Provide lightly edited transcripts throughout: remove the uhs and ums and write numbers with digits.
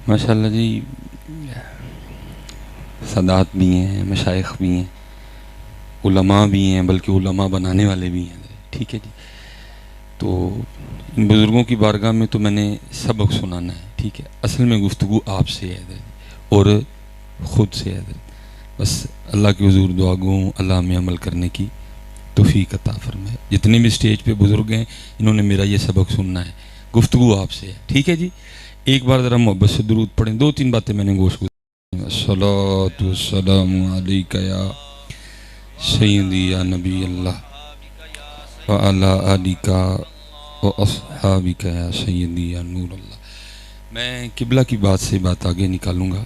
ماشاءاللہ جی، سادات بھی ہیں، مشائخ بھی ہیں، علماء بھی ہیں، بلکہ علماء بنانے والے بھی ہیں. ٹھیک ہے جی. تو ان بزرگوں کی بارگاہ میں تو میں نے سبق سنانا ہے. ٹھیک ہے، اصل میں گفتگو آپ سے ہے اور خود سے ہے. بس اللہ کے حضور دعا گو اللہ میں عمل کرنے کی توفیق عطا فرمائے. جتنے بھی اسٹیج پہ بزرگ ہیں انہوں نے میرا یہ سبق سننا ہے. گفتگو آپ سے ہے. ٹھیک ہے جی. ایک بار ذرا محبت سے درود پڑھیں. 2-3 باتیں میں نے گوشت الصلاۃ والسلام علیک یا سیدی یا نبی اللہ وعلی آلک واصحابک یا سیدی یا نور اللہ. میں قبلہ کی بات سے بات آگے نکالوں گا.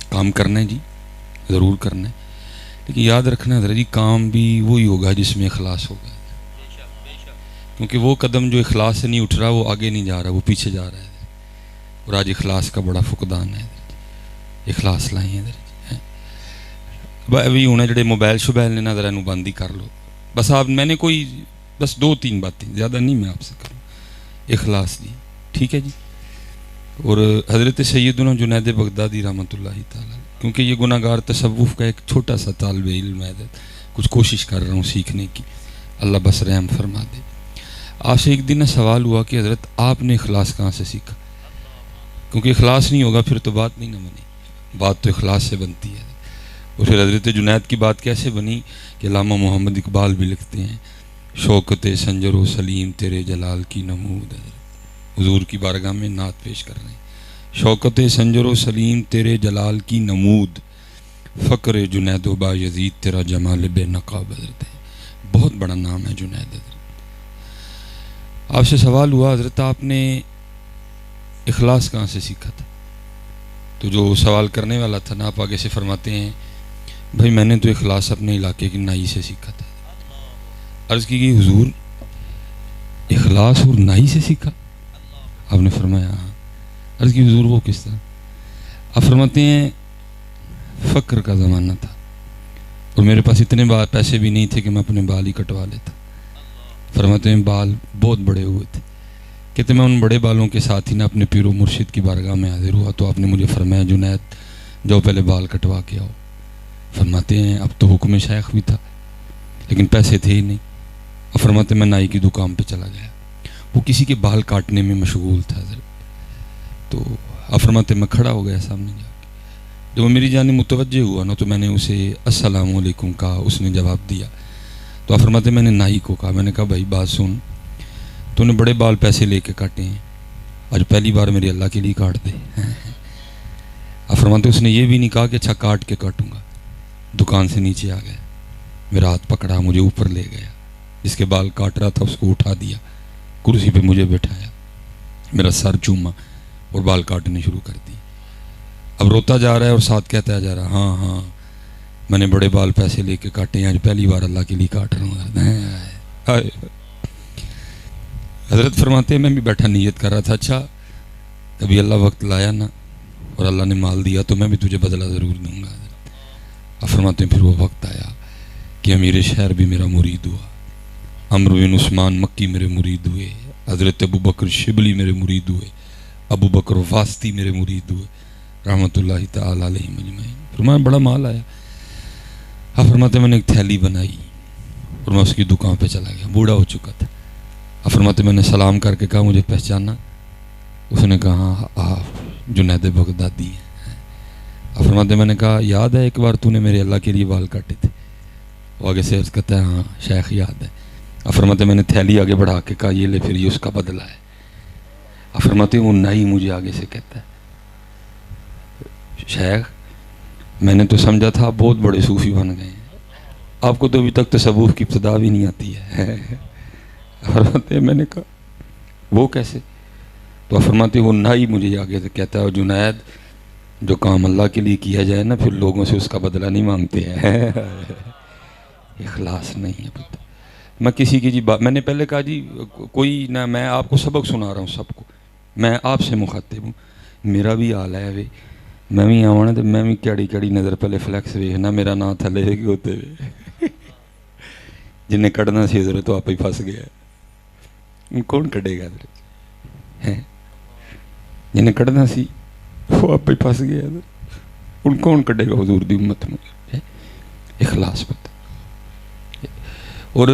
کام کرنا ہے جی، ضرور کرنا ہے، لیکن یاد رکھنا حضرت جی کام بھی وہی ہوگا جس میں اخلاص ہوگا. کیونکہ وہ قدم جو اخلاص سے نہیں اٹھ رہا وہ آگے نہیں جا رہا، وہ پیچھے جا رہا ہے. اور آج اخلاص کا بڑا فقدان ہے. اخلاص لائیں ہیں ابھی ہونا جڑے موبائل شوبائل نے نظر انہوں بند ہی کر لو. بس آپ میں نے کوئی بس 2-3 باتیں زیادہ نہیں میں آپ سے کروں. اخلاص جی. ٹھیک ہے جی. اور حضرت سیدنا جنید بغدادی رحمۃ اللہ تعالی، کیونکہ یہ گناہ گار تصوف کا ایک چھوٹا سا طالب علم ہے، کچھ کوشش کر رہا ہوں سیکھنے کی، اللہ بس رحم فرما دے. آپ سے ایک دن سوال ہوا کہ حضرت آپ نے اخلاص کہاں سے سیکھا؟ کیونکہ اخلاص نہیں ہوگا پھر تو بات نہیں نہ بنی. بات تو اخلاص سے بنتی ہے. اور پھر حضرت جنید کی بات کیسے بنی کہ علامہ محمد اقبال بھی لکھتے ہیں شوکت سنجر و سلیم تیرے جلال کی نمود. حضور کی بارگاہ میں نعت پیش کر رہے ہیں. شوکت سنجر و سلیم تیرے جلال کی نمود، فقر جنید و با یزید تیرا جمال بے نقاب. حضرت بہت بڑا نام ہے جنید. حضرت آپ سے سوال ہوا حضرت آپ نے اخلاص کہاں سے سیکھا تھا؟ تو جو سوال کرنے والا تھا نا، آپ آگے سے فرماتے ہیں بھائی میں نے تو اخلاص اپنے علاقے کی نائی سے سیکھا تھا. عرض کی گئی حضور اخلاص اور نائی سے سیکھا؟ آپ نے فرمایا ہاں. عرض کی حضور وہ کس طرح؟ آپ فرماتے ہیں فقر کا زمانہ تھا اور میرے پاس اتنے پیسے بھی نہیں تھے کہ میں اپنے بال ہی کٹوا لیتا. فرماتے ہیں بال بہت بڑے ہوئے تھے. کہتے میں ان بڑے بالوں کے ساتھ ہی نا اپنے پیر و مرشد کی بارگاہ میں حاضر ہوا تو آپ نے مجھے فرمایا جنید جاؤ پہلے بال کٹوا کے آؤ. فرماتے ہیں اب تو حکم شیخ بھی تھا لیکن پیسے تھے ہی نہیں. اور فرماتے میں نائی کی دکان پہ چلا گیا. وہ کسی کے بال کاٹنے میں مشغول تھا حضرت. تو آپ فرماتے میں کھڑا ہو گیا سامنے جا کے. جب وہ میری جانب متوجہ ہوا نا تو میں نے اسے السلام علیکم کہا. اس نے جواب دیا. تو آپ فرماتے میں نے نائی کو کہا، میں نے کہا بھائی بات سن، تو نے بڑے بال پیسے لے کے کاٹے ہیں، آج پہلی بار میرے اللہ کے لیے کاٹ دے. آپ فرماتے اس نے یہ بھی نہیں کہا کہ اچھا کاٹ کے کاٹوں گا. دکان سے نیچے آ گیا، میرا ہاتھ پکڑا، مجھے اوپر لے گیا. جس کے بال کاٹ رہا تھا اس کو اٹھا دیا، کرسی پہ مجھے بٹھایا، میرا سر چوما اور بال کاٹنے شروع کر دی. اب روتا جا رہا ہے اور ساتھ کہتا جا رہا ہاں ہاں میں نے بڑے بال پیسے لے کے کاٹے ہیں، آج پہلی بار اللہ کے لیے کاٹ رہا ہوں. حضرت فرماتے ہیں میں بھی بیٹھا نیت کر رہا تھا اچھا کبھی اللہ وقت لایا نا اور اللہ نے مال دیا تو میں بھی تجھے بدلہ ضرور دوں گا. اب فرماتے ہیں پھر وہ وقت آیا کہ امیر شہر بھی میرا مرید ہوا، عمرو بن عثمان مکی میرے مرید ہوئے، حضرت ابو بکر شبلی میرے مرید ہوئے، ابو بکر واسطی میرے مرید ہوئے رحمۃ اللہ تعالی علیہ مجمعین. فرمایا بڑا مال آیا. اب فرماتے میں نے ایک تھیلی بنائی اور میں اس کی دکان پہ چلا گیا. بوڑھا ہو چکا تھا. اب فرماتے میں نے سلام کر کے کہا مجھے پہچانا؟ اس نے کہا ہاں آپ جنید بغدادی ہیں. اب فرماتے میں نے کہا یاد ہے ایک بار تو نے میرے اللہ کے لیے بال کاٹے تھے؟ وہ آگے سے عرض کرتا ہے ہاں شیخ یاد ہے. اب فرماتے میں نے تھیلی آگے بڑھا کے کہا یہ لے پھر یہ اس کا بدلہ ہے. اب فرماتے وہ نائی مجھے آگے سے کہتا ہے شیخ میں نے تو سمجھا تھا آپ بہت بڑے صوفی بن گئے ہیں، آپ کو تو ابھی تک تصوف کی ابتدا بھی نہیں آتی ہے. فرماتے میں نے کہا وہ کیسے؟ تو فرماتے وہ نائی مجھے آگے سے کہتا ہے جنید جو کام اللہ کے لیے کیا جائے نا پھر لوگوں سے اس کا بدلہ نہیں مانگتے ہیں. اخلاص نہیں ہے پتہ. میں کسی کی جی بات میں نے پہلے کہا جی کوئی نہ میں آپ کو سبق سنا رہا ہوں سب کو، میں آپ سے مخاطب ہوں. میرا بھی حال ہے وے میں بھی آنا تو میں بھی کیڑی کیڑی نظر پہلے فلیکس ویکھنا میرا نام تھلے کے ہوتے ہوئے جنہیں کڑنا سی ضرورت تو آپ ہی پھنس گیا. کون کٹے گا جنہیں کٹنا سی وہ آپ پہ پھنس گیا ان کون کڈے گا حضور دی امت میں؟ اخلاص پتہ. اور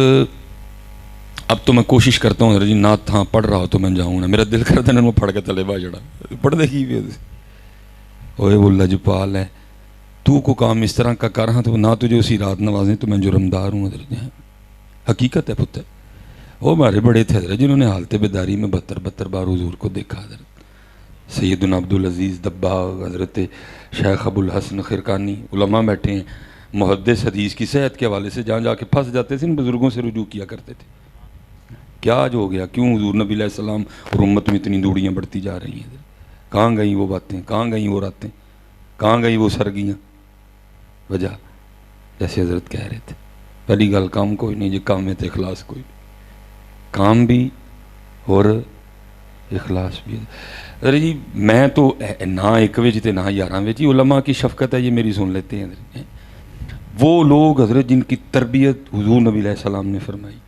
اب تو میں کوشش کرتا ہوں جی نعت تھا پڑھ رہا ہو تو میں جاؤں نا، میرا دل کرتا ہے نا وہ پڑھ کے تلے با جڑا پڑھ دے کی بھی اوے وہ لجپال ہے تو کو کام اس طرح کا کر رہا تو نہ تجھے اسی رات نوازیں تو میں جرمدار ہوں حضرت. حقیقت ہے پتر. وہ ہمارے بڑے تھے حضرت جنہوں نے حالت بیداری میں 72 بار حضور کو دیکھا حضرت. سیدنا عبدالعزیز دباغ، حضرت شیخ ابو الحسن خرقانی، علماء بیٹھے ہیں محدث حدیث کی صحت کے حوالے سے جہاں جا کے پھنس جاتے تھے ان بزرگوں سے رجوع کیا کرتے تھے. کیا آج ہو گیا؟ کیوں حضور نبی علیہ السلام اور امت میں اتنی دوڑیاں بڑھتی جا رہی ہیں؟ کہاں گئیں وہ باتیں؟ کہاں گئیں وہ راتیں؟ کہاں گئیں وہ سرگیاں؟ وجہ جیسے حضرت کہہ رہے تھے پہلی گل کام کوئی نہیں جی، کام میں تو اخلاص کوئی نہیں. کام بھی اور اخلاص بھی. ارے جی میں تو نہ 1 وچ تے نہ 11 وچ، علماء کی شفقت ہے یہ میری سن لیتے ہیں حضرت. وہ لوگ حضرت جن کی تربیت حضور نبی علیہ السلام نے فرمائی،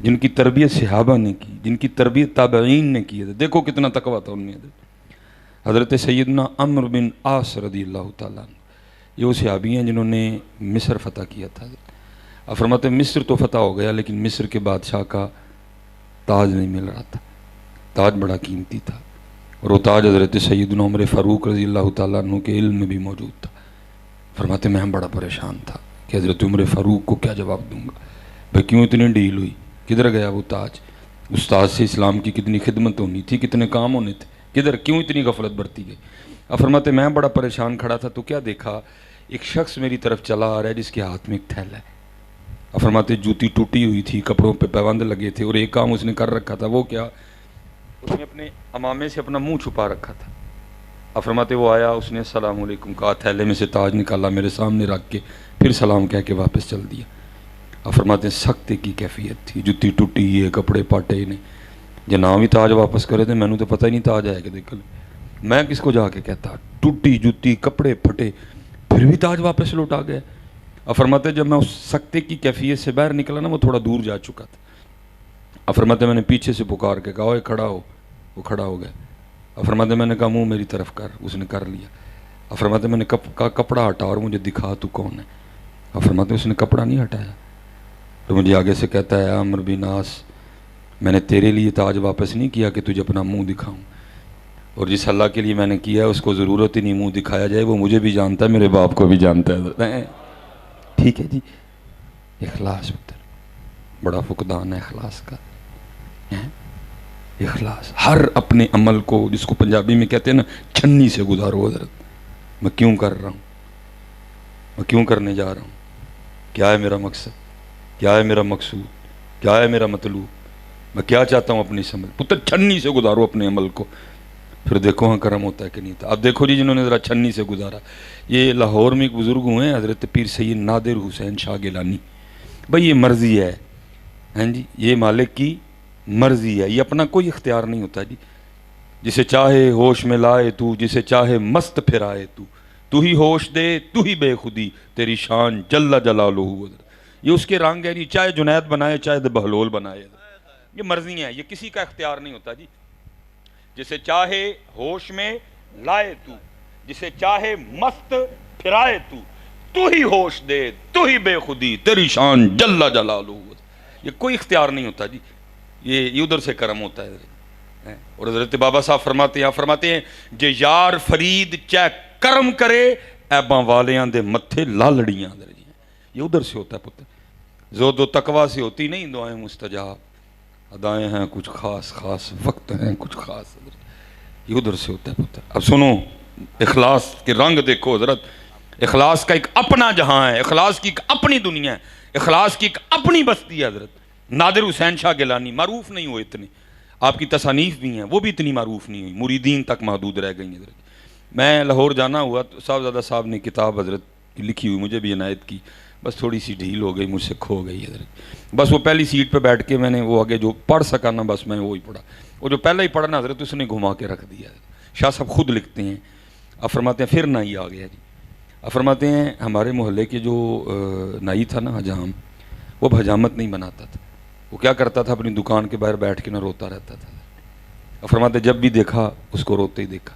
جن کی تربیت صحابہ نے کی، جن کی تربیت تابعین نے کی، دیکھو کتنا تقویٰ تھا ان میں. حضرت سیدنا عمرو بن عاص رضی اللہ تعالیٰ عنہ، یہ وہ صحابی ہیں جنہوں نے مصر فتح کیا تھا. اب فرماتے ہیں مصر تو فتح ہو گیا لیکن مصر کے بادشاہ کا تاج نہیں مل رہا تھا. تاج بڑا قیمتی تھا اور وہ تاج حضرت سیدنا عمر فاروق رضی اللہ تعالیٰ عنہ کے علم میں بھی موجود تھا. فرماتے میں بڑا پریشان تھا کہ حضرت عمر فاروق کو کیا جواب دوں گا، بھائی کیوں اتنی ڈیل ہوئی، کدھر گیا وہ تاج؟ استاد سے اسلام کی کتنی خدمت ہونی تھی، کتنے کام ہونے تھے، کدھر کیوں اتنی غفلت برتی گئی؟ اب فرماتے میں بڑا پریشان کھڑا تھا تو کیا دیکھا، ایک شخص میری طرف چلا آ رہا ہے جس کے ہاتھ میں ایک تھیلا ہے. اب فرماتے جوتی ٹوٹی ہوئی تھی، کپڑوں پہ پیوند لگے تھے اور ایک کام اس نے کر رکھا تھا. وہ کیا؟ اس نے اپنے امامے سے اپنا منہ چھپا رکھا تھا. اب فرماتے وہ آیا، اس نے السلام علیکم کہا، تھیلے میں سے تاج نکالا میرے سامنے رکھ کے پھر سلام کہہ کے واپس چل دیا. اب فرماتے ہیں سختے کی کیفیت تھی، جوتی ٹوٹی ہے، کپڑے پاٹے ہی نہیں. جناب ہی تاج واپس کرے تھے، میں نے تو پتہ ہی نہیں تاج آئے کہ دیکھ میں کس کو جا کے کہتا، ٹوٹی جوتی کپڑے پھٹے پھر بھی تاج واپس لوٹا گیا. اب فرماتے جب میں اس سختے کی کیفیت سے باہر نکلا نا وہ تھوڑا دور جا چکا تھا. اب فرماتے میں نے پیچھے سے پکار کے کہا اوے کھڑا ہو، وہ کھڑا ہو گیا. اب فرماتے میں نے کہا منہ میری طرف کر، اس نے کر لیا. اب فرماتے میں نے کہا کپڑا ہٹا اور مجھے دکھا تو کون ہے. اب فرماتے اس نے کپڑا نہیں ہٹایا تو مجھے آگے سے کہتا ہے عمرو بن عاص میں نے تیرے لیے تاج واپس نہیں کیا کہ تجھے اپنا منہ دکھاؤں، اور جس اللہ کے لیے میں نے کیا ہے اس کو ضرورت ہی نہیں منہ دکھایا جائے، وہ مجھے بھی جانتا ہے میرے باپ کو بھی جانتا ہے. ٹھیک ہے جی. اخلاص بڑا فقدان ہے اخلاص کا. اخلاص ہر اپنے عمل کو، جس کو پنجابی میں کہتے ہیں نا، چھنی سے گزارو. حضرت میں کیوں کر رہا ہوں، میں کیوں کرنے جا رہا ہوں، کیا ہے میرا مقصد، کیا ہے میرا مقصود، کیا ہے میرا مطلوب، میں کیا چاہتا ہوں اپنی سمجھ. پتر چھنی سے گزارو اپنے عمل کو، پھر دیکھو ہاں کرم ہوتا ہے کہ نہیں تھا. اب دیکھو جی جنہوں نے ذرا چھنی سے گزارا، یہ لاہور میں ایک بزرگ ہوئے ہیں حضرت پیر سید نادر حسین شاہ گیلانی. بھائی یہ مرضی ہے، ہاں جی، یہ مالک کی مرضی ہے، یہ اپنا کوئی اختیار نہیں ہوتا جی. جسے چاہے ہوش میں لائے تو، جسے چاہے مست پھرائے تو ہی ہوش دے، تو ہی بے خودی، تیری شان جل جلالہ. یہ اس کے رنگ ہے، چاہے جنید بنائے چاہے بہلول بنائے، یہ مرضی ہے، یہ کسی کا اختیار نہیں ہوتا جی. جسے چاہے ہوش میں لائے تو، جسے چاہے مست پھرائے تو ہی ہوش دے، تو ہی بے خودی، تیری شان جل جلالہ. یہ کوئی اختیار نہیں ہوتا جی، یہ ادھر سے کرم ہوتا ہے. اور حضرت بابا صاحب فرماتے ہیں جے یار فرید چاہ کرم کرے ایباں والیاں دے متھے لالڑیاں. یہ ادھر سے ہوتا ہے پتر، زہد و تقویٰ سے ہوتی نہیں دعائیں مستجاب. ادائیں ہیں کچھ خاص خاص، وقت ہیں کچھ خاص، یہ ادھر سے ہوتا ہے پتر. اب سنو اخلاص کے رنگ دیکھو حضرت. اخلاص کا ایک اپنا جہاں ہے، اخلاص کی ایک اپنی دنیا ہے، اخلاص کی ایک اپنی بستی ہے حضرت. نادر حسین شاہ گیلانی معروف نہیں ہوئے اتنے، آپ کی تصانیف بھی ہیں وہ بھی اتنی معروف نہیں ہوئی، مریدین تک محدود رہ گئی حضرت. میں لاہور جانا ہوا تو صاحبزادہ صاحب نے کتاب حضرت لکھی ہوئی مجھے بھی عنایت کی، بس تھوڑی سی ڈھیل ہو گئی، مجھ سے کھو گئی حضرت. بس وہ پہلی سیٹ پہ بیٹھ کے میں نے وہ آگے جو پڑھ سکا نا بس میں نے وہی پڑھا، وہ جو پہلے ہی پڑھنا حضرت اس نے گھما کے رکھ دیا. شاہ صاحب خود لکھتے ہیں، اب فرماتے ہیں پھر نائی آ گیا جی. اب فرماتے ہیں ہمارے محلے کے جو نائی تھا نا حجام، وہ حجامت نہیں بناتا تھا، وہ کیا کرتا تھا اپنی دکان کے باہر بیٹھ کے نہ روتا رہتا تھا. اب فرماتے جب بھی دیکھا اس کو روتے ہی دیکھا.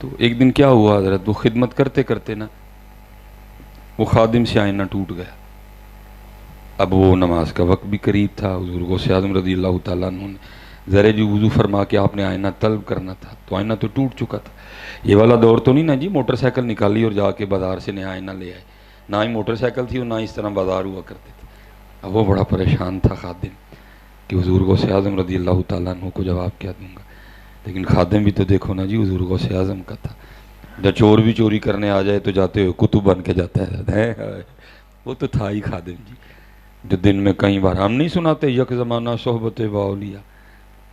تو ایک دن کیا ہوا حضرت، وہ خدمت کرتے کرتے نا وہ خادم سے آئینہ ٹوٹ گیا. اب وہ نماز کا وقت بھی قریب تھا. حضور غوث اعظم رضی اللہ تعالیٰ عنہ نے ذرا جی وضو فرما کے آپ نے آئینہ طلب کرنا تھا، تو آئینہ تو ٹوٹ چکا تھا. یہ والا دور تو نہیں نا جی موٹر سائیکل نکالی اور جا کے بازار سے نیا آئینہ لے آئے، نہ ہی موٹر سائیکل تھی اور نہ اس طرح بازار ہوا کرتے تھے. اب وہ بڑا پریشان تھا خادم کہ حضور غوث اعظم رضی اللہ تعالیٰ عنہ کو جواب کیا دوں گا. لیکن خادم بھی تو دیکھو نا جی حضور غوث اعظم کا تھا. جب چور بھی چوری کرنے آ جائے تو جاتے ہوئے کتب بن کے جاتا ہے. وہ تو تھا ہی خادم جی، جو دن میں کئی بار ہم نہیں سناتے یک زمانہ صحبت باولیا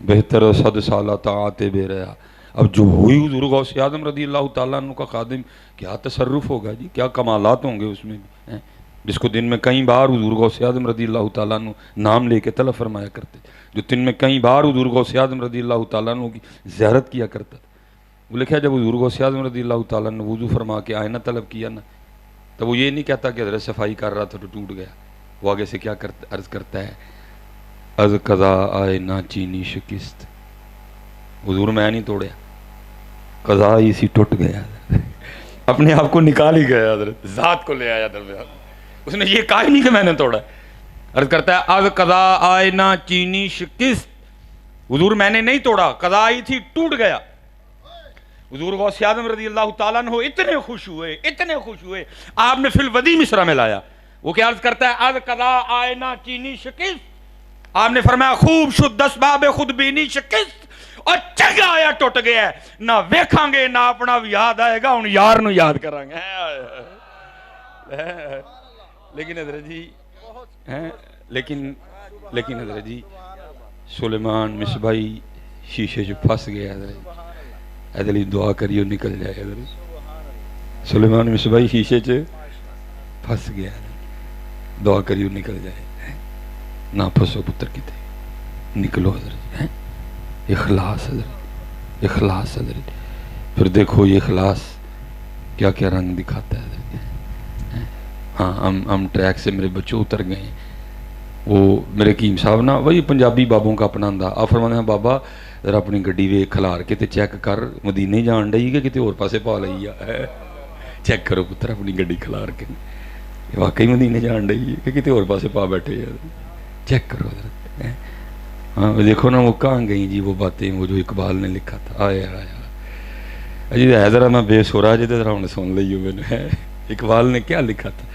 بہتر صد سالہ طاعت بے ریا. اب جو ہوئی حضور غوث اعظم رضی اللہ تعالیٰ عنہ کا خادم، کیا تصرف ہوگا جی، کیا کمالات ہوں گے اس میں بھی، جس کو دن میں کئی بار حضور غوث اعظم رضی اللہ تعالیٰ عنہ نام لے کے طلب فرمایا کرتے، جو دن میں کئی بار حضور غوث اعظم رضی اللہ تعالیٰ عنہ کی زیارت کیا کرتا. وہ لکھا جب حضور غوث اعظم رضی اللہ تعالیٰ عنہ وضو فرما کے آئینہ طلب کیا نا، تو وہ یہ نہیں کہتا کہ حضرت صفائی کر رہا تھا تو ٹوٹ گیا. وہ آگے سے کیا عرض کرتا ہے، از قضا آئینہ چینی شکست. حضور میں نہیں توڑیا، قضا اسی ٹوٹ گیا. اپنے آپ کو نکال ہی گیا حضرت، ذات کو لے آیا درمیان. اس نے یہ کہا ہی نہیں کہ میں نے توڑا. عرض کرتا ہے از قضا آئینہ چینی شکست. حضور میں نے نہیں توڑا، قضا آئی تھی ٹوٹ گیا. حضور غوث اعظم رضی اللہ تعالیٰ عنہ اتنے خوش ہوئے آپ نے فی الودیع مصرع میں لایا. وہ کیا عرض کرتا ہے، از قضا آئینہ چینی شکست. آپ نے فرمایا خوب شد اسباب خود بینی شکست، اور چنگا آیا ٹوٹ گیا ہے، نہ ویکھاں گے نہ اپنا بھی یاد آئے گا، ان یار نو یاد کریں گے. لیکن حضرت جی لیکن حضرت جی سلیمان مصباحی شیشے جو پھنس گیا حضرت، ادلی دعا کریو نکل جائے. حضرت سلیمان مصباحی شیشے چ پھنس گیا، دعا کریو نکل جائے. نہ پھنسو پتر کتے، نکلو حضرت. اخلاص حضرت، اخلاص حضرت. پھر دیکھو یہ اخلاص کیا کیا رنگ دکھاتا ہے حضرت. ہاں ہم ٹریک سے میرے بچوں اتر گئے ہیں. وہ میرے قیم صاحب نا وہی پنجابی بابوں کا اپنا انداز. آپ فرماتے ہیں بابا ذرا اپنی گڈی ویکھ کھلار کے تے چیک کر مدینے جان ڈئی کہ کتے اور پاسے پا لئی ہے. چیک کرو پتر اپنی گڈی کھلار کے، واقعی مدینے جان ڈئی ہے کہ کتے اور پاسے پا بیٹھے ہے. چیک کرو حضرت. ہاں دیکھو نا وہ کہاں گئی جی وہ باتیں، وہ جو اقبال نے لکھا تھا. آیا جی ہے ذرا میں بے سورا جی ذرا انہیں سن لی میں نے. اقبال نے کیا لکھا تھا،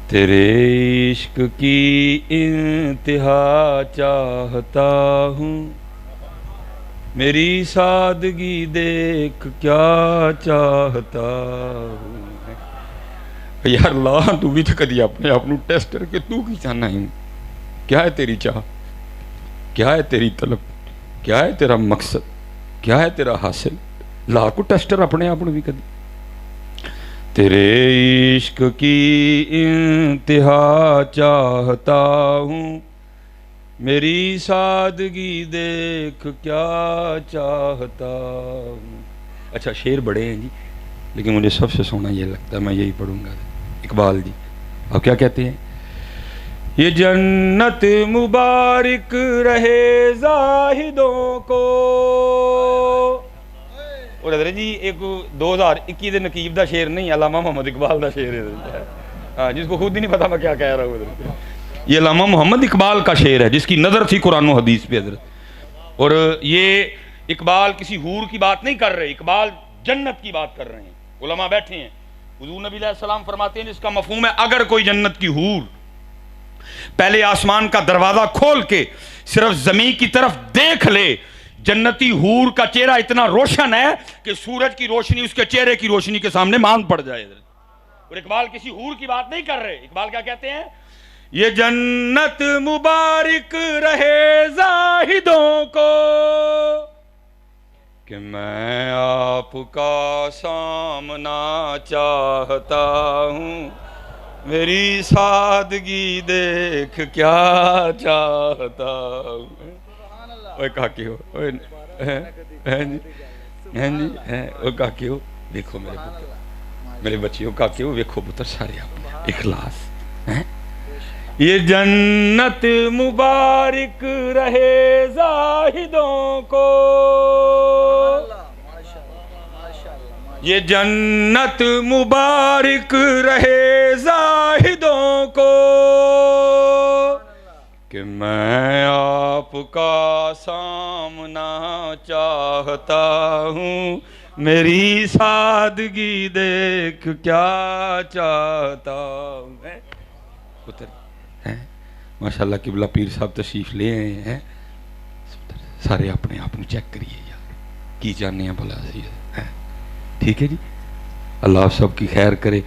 تیرے عشق کی انتہا چاہتا ہوں، میری سادگی دیکھ کیا چاہتا ہوں. یار اللہ تو بھی تو کدی اپنے آپ ٹیسٹ کر کے تو کی چاہنا ہے، کیا ہے تیری چاہ، کیا ہے تیری طلب، کیا ہے تیرا مقصد، کیا ہے تیرا حاصل. لا کو ٹیسٹر اپنے آپ بھی کدی. تیرے عشق کی انتہا چاہتا ہوں، میری سادگی دیکھ کیا چاہتا ہوں. اچھا شعر بڑے ہیں جی، لیکن مجھے سب سے سونا یہ لگتا ہے، میں یہی پڑھوں گا. اقبال جی آپ کیا کہتے ہیں، یہ جنت مبارک رہے زاہدوں کو. اور حضرت جی ایک 2021 دے نقیب دا شعر نہیں، علامہ محمد اقبال دا شعر ہے. ہاں جس کو خود ہی نہیں پتا میں کیا کہہ رہا ہوں. یہ علامہ محمد اقبال کا شعر ہے جس کی نظر تھی قرآن و حدیث پہ حضرت. اور یہ اقبال کسی حور کی بات نہیں کر رہے، اقبال جنت کی بات کر رہے ہیں. علماء بیٹھے ہیں. حضور نبی علیہ السلام فرماتے ہیں جس کا مفہوم ہے اگر کوئی جنت کی حور پہلے آسمان کا دروازہ کھول کے صرف زمین کی طرف دیکھ لے، جنتی حور کا چہرہ اتنا روشن ہے کہ سورج کی روشنی اس کے چہرے کی روشنی کے سامنے مان پڑ جائے. اور اقبال کسی حور کی بات نہیں کر رہے. اقبال کیا کہتے ہیں، یہ جنت مبارک رہے زاہدوں کو کہ میں آپ کا سامنا چاہتا ہوں، میری سادگی دیکھ کیا چاہتا ہوں. اوے کاکی ہو، اوے کاکی ہو، دیکھو میرے پتر، میرے بچیوں کاکی ہو، ویکھو پتر سارے آپ اخلاص. یہ جنت مبارک رہے زاہدوں کو یہ جنت مبارک رہے زاہدوں کو کہ میں آپ کا سامنا چاہتا ہوں، میری سادگی دیکھ کیا چاہتا ہوں. ماشاءاللہ قبلہ پیر صاحب تشریف لے آئے ہیں. سارے اپنے آپ چیک کریے یار کی جانے ہیں بھلا سی. ٹھیک ہے جی. اللہ آپ سب کی خیر کرے.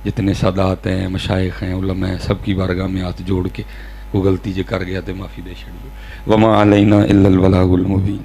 جتنے سادات ہیں، مشائخ ہیں، علماء ہیں، سب کی بارگاہ میں ہاتھ جوڑ کے وہ غلطی جو کر گیا تو معافی دے چھڑیے. وما علینا الا البلاغ المبین.